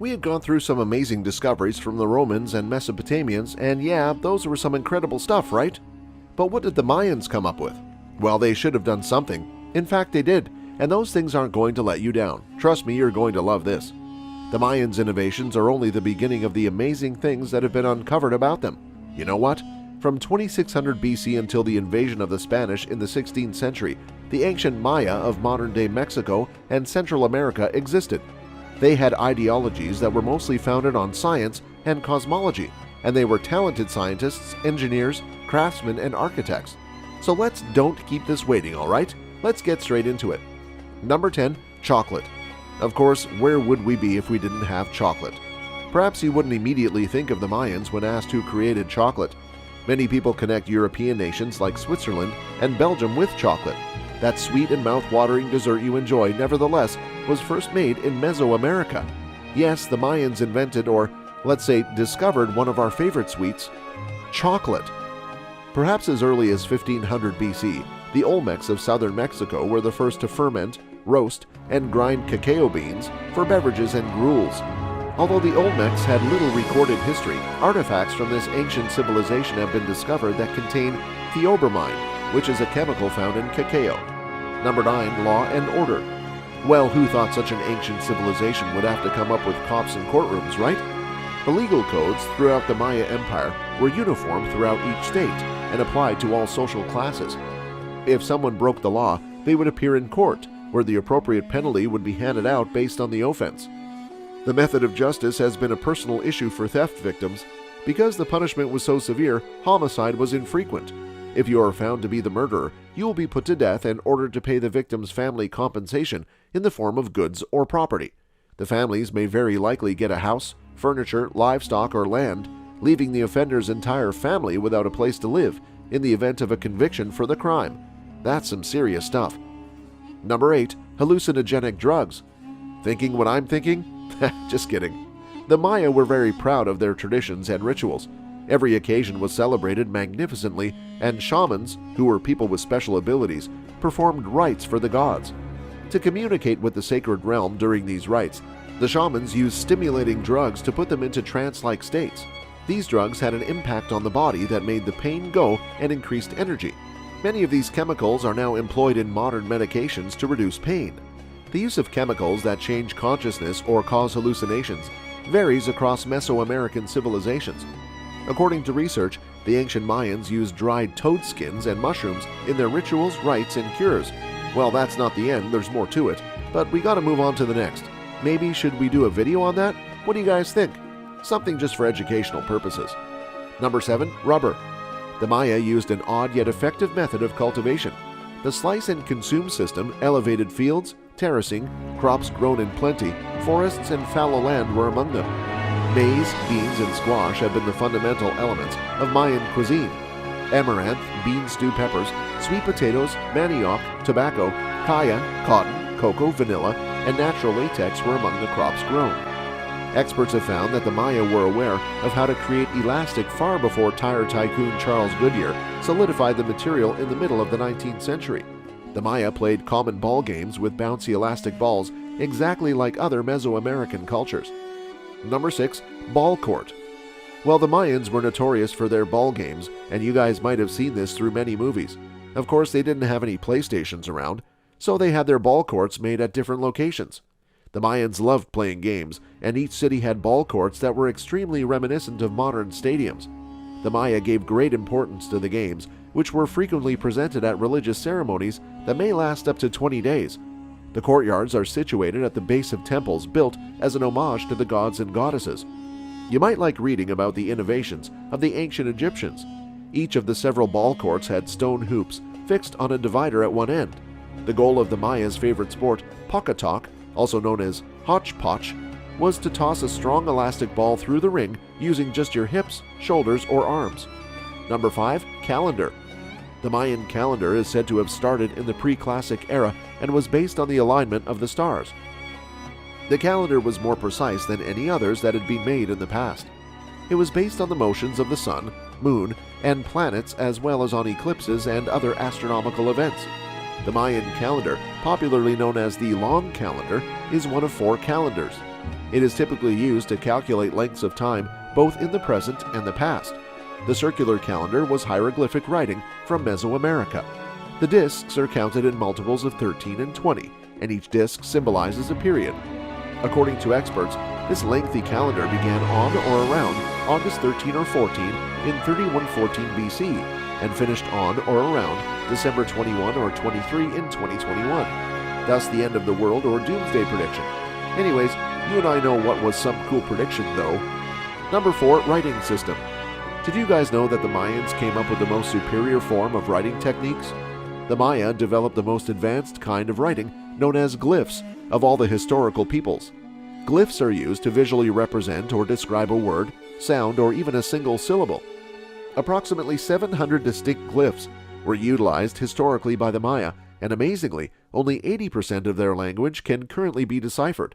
We had gone through some amazing discoveries from the Romans and Mesopotamians, and yeah, those were some incredible stuff, right? But what did the Mayans come up with? Well, they should have done something. In fact, they did, and those things aren't going to let you down. Trust me, you're going to love this. The Mayans' innovations are only the beginning of the amazing things that have been uncovered about them. You know what? From 2600 BC until the invasion of the Spanish in the 16th century, the ancient Maya of modern-day Mexico and Central America existed. They had ideologies that were mostly founded on science and cosmology, and they were talented scientists, engineers, craftsmen, and architects. So let's don't keep this waiting, all right? Let's get straight into it. Number 10. Chocolate. Of course, where would we be if we didn't have chocolate? Perhaps you wouldn't immediately think of the Mayans when asked who created chocolate. Many people connect European nations like Switzerland and Belgium with chocolate. That sweet and mouth-watering dessert you enjoy, nevertheless, was first made in Mesoamerica. Yes, the Mayans invented, or let's say discovered, one of our favorite sweets, chocolate. Perhaps as early as 1500 BC, the Olmecs of southern Mexico were the first to ferment, roast, and grind cacao beans for beverages and gruels. Although the Olmecs had little recorded history, artifacts from this ancient civilization have been discovered that contain theobromine, which is a chemical found in cacao. Number 9. Law and order. Well, who thought such an ancient civilization would have to come up with cops and courtrooms, right? The legal codes throughout the Maya Empire were uniform throughout each state and applied to all social classes. If someone broke the law, they would appear in court, where the appropriate penalty would be handed out based on the offense. The method of justice has been a personal issue for theft victims. Because the punishment was so severe, homicide was infrequent. If you are found to be the murderer, you will be put to death and ordered to pay the victim's family compensation in the form of goods or property. The families may very likely get a house, furniture, livestock, or land, leaving the offender's entire family without a place to live in the event of a conviction for the crime. That's some serious stuff. Number 8. Hallucinogenic drugs. Thinking what I'm thinking? Just kidding. The Maya were very proud of their traditions and rituals. Every occasion was celebrated magnificently, and shamans, who were people with special abilities, performed rites for the gods. To communicate with the sacred realm during these rites, the shamans used stimulating drugs to put them into trance-like states. These drugs had an impact on the body that made the pain go and increased energy. Many of these chemicals are now employed in modern medications to reduce pain. The use of chemicals that change consciousness or cause hallucinations varies across Mesoamerican civilizations. According to research, the ancient Mayans used dried toad skins and mushrooms in their rituals, rites, and cures. Well, that's not the end, there's more to it, but we gotta move on to the next. Maybe should we do a video on that? What do you guys think? Something just for educational purposes. Number 7. Rubber. The Maya used an odd yet effective method of cultivation. The slice and consume system elevated fields, terracing, crops grown in plenty, forests and fallow land were among them. Maize, beans, and squash have been the fundamental elements of Mayan cuisine. Amaranth, bean stew peppers, sweet potatoes, manioc, tobacco, kaya, cotton, cocoa, vanilla, and natural latex were among the crops grown. Experts have found that the Maya were aware of how to create elastic far before tire tycoon Charles Goodyear solidified the material in the middle of the 19th century. The Maya played common ball games with bouncy elastic balls exactly like other Mesoamerican cultures. Number 6. Ball court. Well, the Mayans were notorious for their ball games, and you guys might have seen this through many movies. Of course, they didn't have any PlayStations around, so they had their ball courts made at different locations. The Mayans loved playing games, and each city had ball courts that were extremely reminiscent of modern stadiums. The Maya gave great importance to the games, which were frequently presented at religious ceremonies that may last up to 20 days. The courtyards are situated at the base of temples built as an homage to the gods and goddesses. You might like reading about the innovations of the ancient Egyptians. Each of the several ball courts had stone hoops fixed on a divider at one end. The goal of the Maya's favorite sport, pakatok, also known as hodgepodge, was to toss a strong elastic ball through the ring using just your hips, shoulders, or arms. Number 5. Calendar. The Mayan calendar is said to have started in the pre-classic era and was based on the alignment of the stars. The calendar was more precise than any others that had been made in the past. It was based on the motions of the sun, moon, and planets, as well as on eclipses and other astronomical events. The Mayan calendar, popularly known as the Long Calendar, is one of 4 calendars. It is typically used to calculate lengths of time both in the present and the past. The circular calendar was hieroglyphic writing from Mesoamerica. The discs are counted in multiples of 13 and 20, and each disc symbolizes a period. According to experts, this lengthy calendar began on or around August 13 or 14 in 3114 BC and finished on or around December 21 or 23 in 2021. Thus the end of the world or doomsday prediction. Anyways, you and I know what was some cool prediction though. Number 4, writing system. Did you guys know that the Mayans came up with the most superior form of writing techniques? The Maya developed the most advanced kind of writing, known as glyphs, of all the historical peoples. Glyphs are used to visually represent or describe a word, sound, or even a single syllable. Approximately 700 distinct glyphs were utilized historically by the Maya, and amazingly, only 80% of their language can currently be deciphered.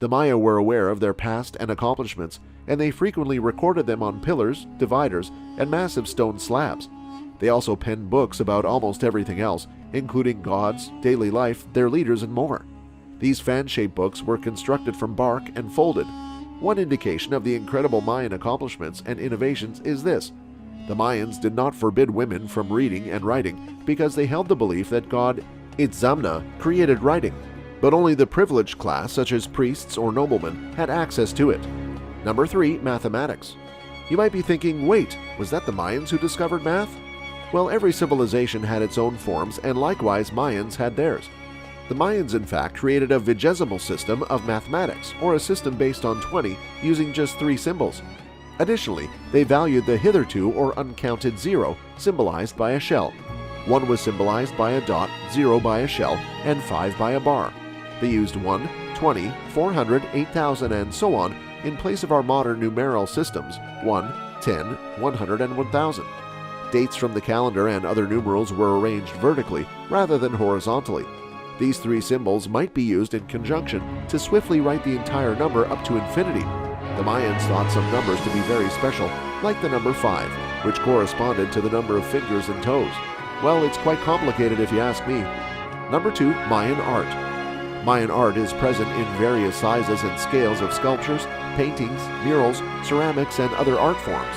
The Maya were aware of their past and accomplishments, and they frequently recorded them on pillars, dividers, and massive stone slabs. They also penned books about almost everything else, including gods, daily life, their leaders, and more. These fan-shaped books were constructed from bark and folded. One indication of the incredible Mayan accomplishments and innovations is this. The Mayans did not forbid women from reading and writing because they held the belief that god Itzamna created writing, but only the privileged class such as priests or noblemen had access to it. Number 3, mathematics. You might be thinking, wait, was that the Mayans who discovered math? Well, every civilization had its own forms, and likewise Mayans had theirs. The Mayans, in fact, created a vigesimal system of mathematics, or a system based on 20, using just 3 symbols. Additionally, they valued the hitherto or uncounted 0, symbolized by a shell. 1 was symbolized by a dot, 0 by a shell, and 5 by a bar. They used 1, 20, 400, 8,000, and so on in place of our modern numeral systems 1, 10, 100, and 1,000. Dates from the calendar and other numerals were arranged vertically rather than horizontally. These 3 symbols might be used in conjunction to swiftly write the entire number up to infinity. The Mayans thought some numbers to be very special, like the number 5, which corresponded to the number of fingers and toes. Well, it's quite complicated if you ask me. Number 2, Mayan art. Mayan art is present in various sizes and scales of sculptures, paintings, murals, ceramics, and other art forms.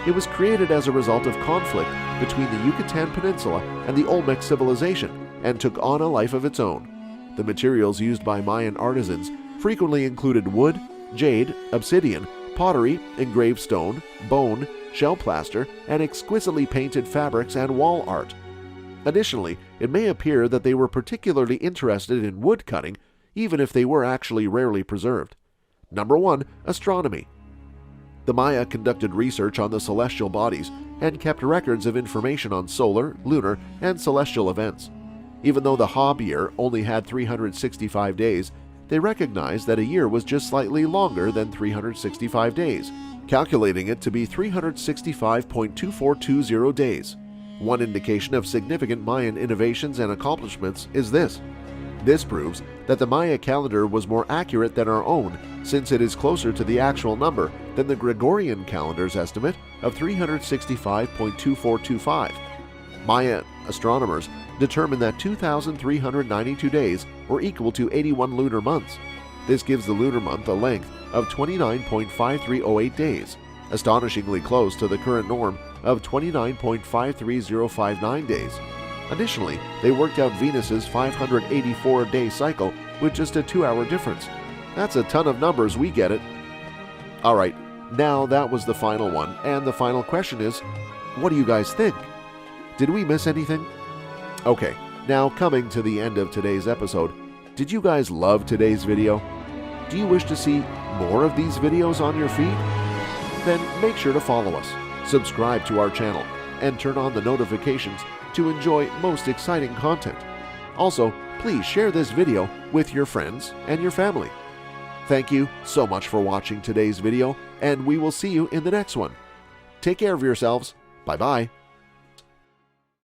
It was created as a result of conflict between the Yucatan Peninsula and the Olmec civilization and took on a life of its own. The materials used by Mayan artisans frequently included wood, jade, obsidian, pottery, engraved stone, bone, shell plaster, and exquisitely painted fabrics and wall art. Additionally, it may appear that they were particularly interested in wood cutting, even if they were actually rarely preserved. Number 1, astronomy. The Maya conducted research on the celestial bodies and kept records of information on solar, lunar, and celestial events. Even though the Hob year only had 365 days, they recognized that a year was just slightly longer than 365 days, calculating it to be 365.2420 days. One indication of significant Mayan innovations and accomplishments is this. This proves that the Maya calendar was more accurate than our own, since it is closer to the actual number than the Gregorian calendar's estimate of 365.2425. Maya astronomers determined that 2,392 days were equal to 81 lunar months. This gives the lunar month a length of 29.5308 days, astonishingly close to the current norm of 29.53059 days. Additionally, they worked out Venus's 584-day cycle with just a 2-hour difference. That's a ton of numbers, we get it. Alright, now that was the final one, and the final question is, what do you guys think? Did we miss anything? Okay, now coming to the end of today's episode, did you guys love today's video? Do you wish to see more of these videos on your feed? Then make sure to follow us, subscribe to our channel, and turn on the notifications to enjoy most exciting content. Also, please share this video with your friends and your family. Thank you so much for watching today's video, and we will see you in the next one. Take care of yourselves. Bye-bye.